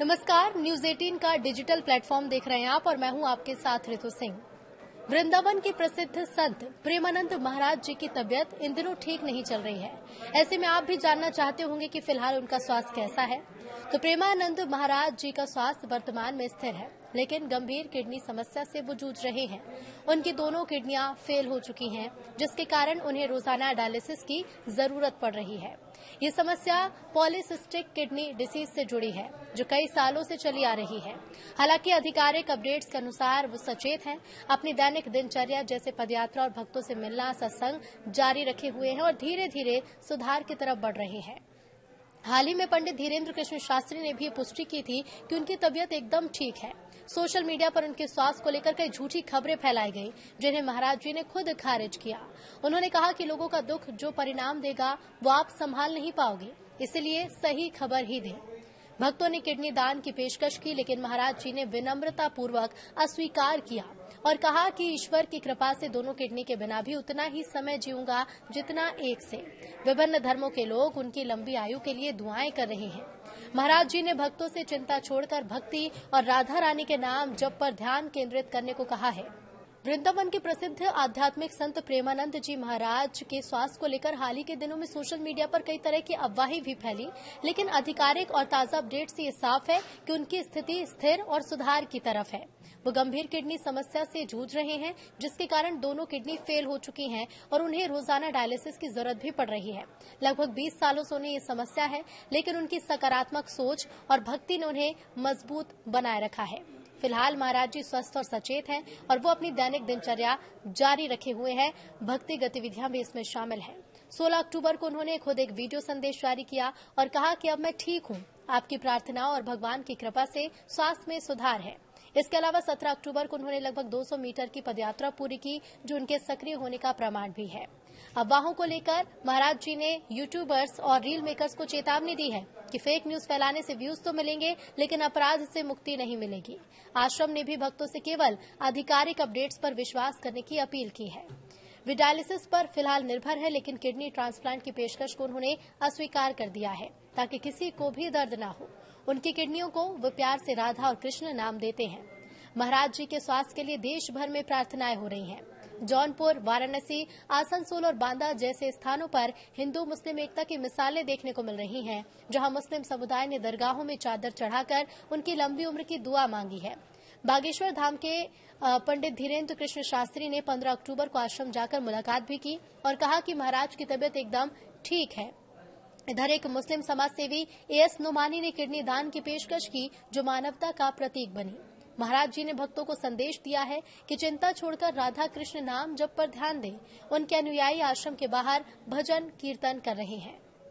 नमस्कार, न्यूज 18 का digital platform देख रहे हैं आप और मैं हूं आपके साथ ऋतु सिंह। वृंदावन के प्रसिद्ध संत प्रेमानंद महाराज जी की तबीयत इन दिनों ठीक नहीं चल रही है। ऐसे में आप भी जानना चाहते होंगे कि फिलहाल उनका स्वास्थ्य कैसा है। तो प्रेमानंद महाराज जी का स्वास्थ्य वर्तमान में स्थिर है, लेकिन गंभीर किडनी समस्या से वो जूझ रहे हैं। उनकी दोनों किडनियां फेल हो चुकी हैं, जिसके कारण उन्हें रोजाना डायलिसिस की जरूरत पड़ रही है। ये समस्या पॉलीसिस्टिक किडनी डिसीज से जुड़ी है, जो कई सालों से चली आ रही है। हालांकि आधिकारिक अपडेट्स के अनुसार वो सचेत हैं, अपनी दैनिक दिनचर्या जैसे पदयात्रा और भक्तों से मिलना, सत्संग जारी रखे हुए हैं और धीरे धीरे सुधार की तरफ बढ़ रहे हैं। हाल ही में पंडित धीरेन्द्र कृष्ण शास्त्री ने भी पुष्टि की थी कि उनकी तबीयत एकदम ठीक है। सोशल मीडिया पर उनके स्वास्थ्य को लेकर कई झूठी खबरें फैलाई गई, जिन्हें महाराज जी ने खुद खारिज किया। उन्होंने कहा कि लोगों का दुख जो परिणाम देगा वो आप संभाल नहीं पाओगे, इसलिए सही खबर ही दें। भक्तों ने किडनी दान की पेशकश की, लेकिन महाराज जी ने विनम्रता पूर्वक अस्वीकार किया और कहा कि ईश्वर की कृपा से दोनों किडनी के बिना भी उतना ही समय जीऊंगा जितना एक से। विभिन्न धर्मों के लोग उनकी लंबी आयु के लिए दुआएं कर रहे हैं। महाराज जी ने भक्तों से चिंता छोड़कर भक्ति और राधा रानी के नाम जप पर ध्यान केंद्रित करने को कहा है। वृंदावन के प्रसिद्ध आध्यात्मिक संत प्रेमानंद जी महाराज के स्वास्थ्य को लेकर हाल ही के दिनों में सोशल मीडिया पर कई तरह की अफवाहें भी फैली, लेकिन आधिकारिक और ताजा अपडेट से ये साफ है कि उनकी स्थिति स्थिर और सुधार की तरफ है। वो गंभीर किडनी समस्या से जूझ रहे हैं, जिसके कारण दोनों किडनी फेल हो चुकी हैं और उन्हें रोजाना डायलिसिस की जरूरत भी पड़ रही है। लगभग 20 सालों से उन्हें ये समस्या है, लेकिन उनकी सकारात्मक सोच और भक्ति ने उन्हें मजबूत बनाए रखा है। फिलहाल महाराज जी स्वस्थ और सचेत हैं और वो अपनी दैनिक दिनचर्या जारी रखे हुए हैं। भक्ति गतिविधियां भी इसमें शामिल हैं। 16 अक्टूबर को उन्होंने खुद एक वीडियो संदेश जारी किया और कहा कि अब मैं ठीक हूं, आपकी प्रार्थनाओं और भगवान की कृपा से स्वास्थ्य में सुधार है। इसके अलावा 17 अक्टूबर को उन्होंने लगभग 200 मीटर की पदयात्रा पूरी की, जो उनके सक्रिय होने का प्रमाण भी है। अफवाहों को लेकर महाराज जी ने यूट्यूबर्स और रील मेकर्स को चेतावनी दी है कि फेक न्यूज फैलाने से व्यूज तो मिलेंगे, लेकिन अपराध से मुक्ति नहीं मिलेगी। आश्रम ने भी भक्तों से केवल आधिकारिक अपडेट्स पर विश्वास करने की अपील की है। वे डायलिसिस पर फिलहाल निर्भर है, लेकिन किडनी ट्रांसप्लांट की पेशकश को उन्होंने अस्वीकार कर दिया है, ताकि किसी को भी दर्द न हो। उनकी किडनियों को वे प्यार से राधा और कृष्ण नाम देते हैं। महाराज जी के स्वास्थ्य के लिए देश भर में प्रार्थनाएं हो रही हैं। जौनपुर, वाराणसी, आसनसोल और बांदा जैसे स्थानों पर हिंदू मुस्लिम एकता की मिसालें देखने को मिल रही हैं, जहां मुस्लिम समुदाय ने दरगाहों में चादर चढ़ाकर उनकी लंबी उम्र की दुआ मांगी है। बागेश्वर धाम के पंडित धीरेन्द्र कृष्ण शास्त्री ने 15 अक्टूबर को आश्रम जाकर मुलाकात भी की और कहा कि महाराज की तबीयत एकदम ठीक है। इधर एक मुस्लिम समाज सेवी एएस नोमानी ने किडनी दान की पेशकश की, जो मानवता का प्रतीक बनी। महाराज जी ने भक्तों को संदेश दिया है कि चिंता छोड़कर राधा कृष्ण नाम जप पर ध्यान दें। उनके अनुयायी आश्रम के बाहर भजन कीर्तन कर रहे हैं।